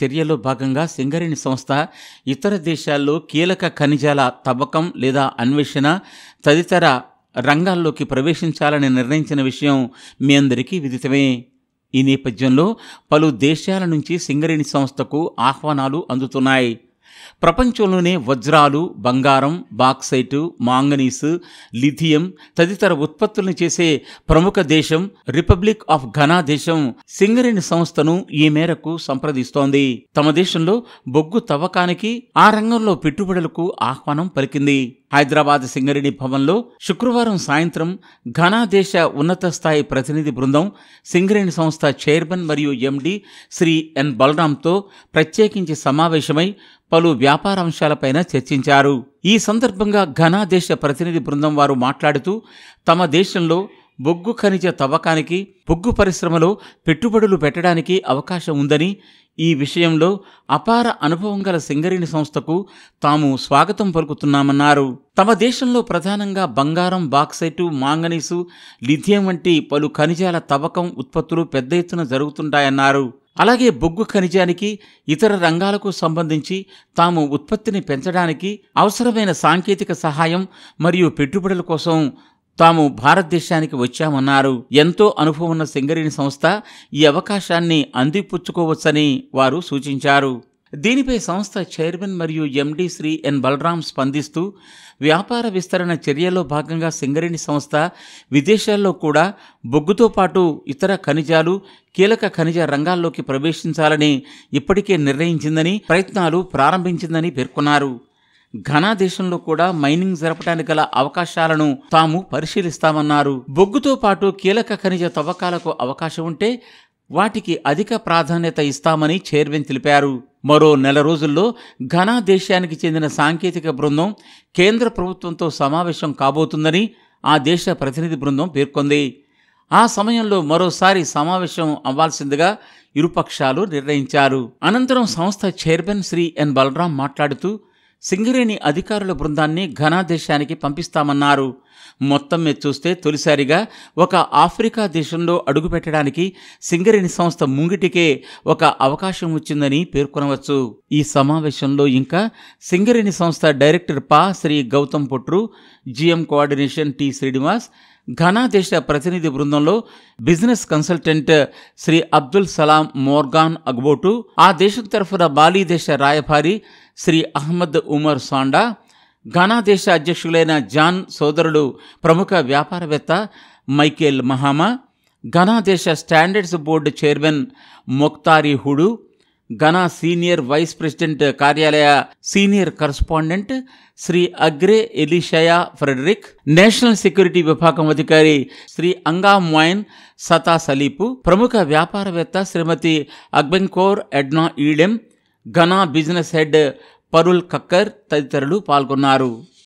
చర్యలో భాగంగా సింగరేణి సంస్థ ఇతర దేశాల్లో కీలక ఖనిజాల తవ్వకం లేదా అన్వేషణ తదితర రంగాల్లోకి ప్రవేశించాలని నిర్ణయించిన విషయం మీ అందరికీ విదితమే. ఈ నేపథ్యంలో పలు దేశాల నుంచి సింగరేణి సంస్థకు ఆహ్వానాలు అందుతున్నాయి. ప్రపంచంలోనే వజ్రాలు, బంగారం, బాక్సైటు, మాంగనీసు, లిథియం తదితర ఉత్పత్తులను చేసే ప్రముఖ దేశం రిపబ్లిక్ ఆఫ్ ఘనా దేశం సింగరేణి సంస్థను ఈ మేరకు సంప్రదిస్తోంది. తమ దేశంలో బొగ్గు తవ్వకానికి, ఆ రంగంలో పెట్టుబడులకు ఆహ్వానం పలికింది. హైదరాబాద్ సింగరేణి భవన్లో శుక్రవారం సాయంత్రం ఘనా దేశ ఉన్నత స్థాయి ప్రతినిధి బృందం సింగరేణి సంస్థ చైర్మన్ మరియు ఎండి శ్రీ ఎన్ బలరాంతో ప్రత్యేకించి సమావేశమై పలు వ్యాపార అంశాలపైన చర్చించారు. ఈ సందర్భంగా ఘనా దేశ ప్రతినిధి బృందం వారు మాట్లాడుతూ తమ దేశంలో బొగ్గు ఖనిజ తవ్వకానికి, బొగ్గు పరిశ్రమలో పెట్టుబడులు పెట్టడానికి అవకాశం ఉందని, ఈ విషయంలో అపార అనుభవం గల సింగరేణి సంస్థకు తాము స్వాగతం పలుకుతున్నామన్నారు. తమ దేశంలో ప్రధానంగా బంగారం, బాక్సైటు, మాంగనీసు, లిథియం వంటి పలు ఖనిజాల తవ్వకం, ఉత్పత్తులు పెద్ద ఎత్తున జరుగుతుంటాయన్నారు. అలాగే బొగ్గు ఖనిజానికి, ఇతర రంగాలకు సంబంధించి తాము ఉత్పత్తిని పెంచడానికి అవసరమైన సాంకేతిక సహాయం మరియు పెట్టుబడుల కోసం తాము భారతదేశానికి వచ్చామన్నారు. ఎంతో అనుభవం ఉన్న సింగరేణి సంస్థ ఈ అవకాశాన్ని అందిపుచ్చుకోవచ్చని వారు సూచించారు. దీనిపై సంస్థ చైర్మన్ మరియు ఎండి శ్రీ ఎన్ బలరాం స్పందిస్తూ వ్యాపార విస్తరణ చర్యలో భాగంగా సింగరేణి సంస్థ విదేశాల్లో కూడా బొగ్గుతో పాటు ఇతర ఖనిజాలు, కీలక ఖనిజ రంగాల్లోకి ప్రవేశించాలని ఇప్పటికే నిర్ణయించిందని, ప్రయత్నాలు ప్రారంభించిందని పేర్కొన్నారు. ఘనా దేశంలో కూడా మైనింగ్ జరపడానికి గల అవకాశాలను తాము పరిశీలిస్తామన్నారు. బొగ్గుతో పాటు కీలక ఖనిజ తవ్వకాలకు అవకాశం ఉంటే వాటికి అధిక ప్రాధాన్యత ఇస్తామని చైర్మన్ తెలిపారు. మరో నెల రోజుల్లో ఘనా దేశానికి చెందిన సాంకేతిక బృందం కేంద్ర ప్రభుత్వంతో సమావేశం కాబోతుందని ఆ దేశ ప్రతినిధి బృందం పేర్కొంది. ఆ సమయంలో మరోసారి సమావేశం అవ్వాల్సిందిగా ఇరుపక్షాలు నిర్ణయించారు. అనంతరం సంస్థ చైర్మన్ శ్రీ ఎన్ బలరాం మాట్లాడుతూ సింగరేణి అధికారుల బృందాన్ని ఘనా దేశానికి పంపిస్తామన్నారు. మొత్తం మీద చూస్తే తొలిసారిగా ఒక ఆఫ్రికా దేశంలో అడుగుపెట్టడానికి సింగరేణి సంస్థ ముంగిటికే ఒక అవకాశం వచ్చిందని పేర్కొనవచ్చు. ఈ సమావేశంలో ఇంకా సింగరేణి సంస్థ director Shri Gautam Potru, GM coordination T Srinivas, Ghana దేశ ప్రతినిధి బృందంలో business consultant Shri Abdul Salam Morgan Agbotu, ఆ దేశం తరఫున బాలీ దేశ రాయభారి Shri Ahmed Umar Sanda, Ghana దేశ అధ్యక్షులైన జాన్ సోదరుడు ప్రముఖ వ్యాపారవేత్త మైకేల్ మహామా, ఘనా దేశ standards board chairman Moktari Hudu, Ghana senior vice president కార్యాలయ senior correspondent Shri Agre Elisha Frederick, national security విభాగం అధికారి Shri Anga Moin Sata Salifu, ప్రముఖ వ్యాపారవేత్త Shrimati Agbenkor Edna Edem, Ghana business head Parul Kakkar తదితరులు పాల్గొన్నారు.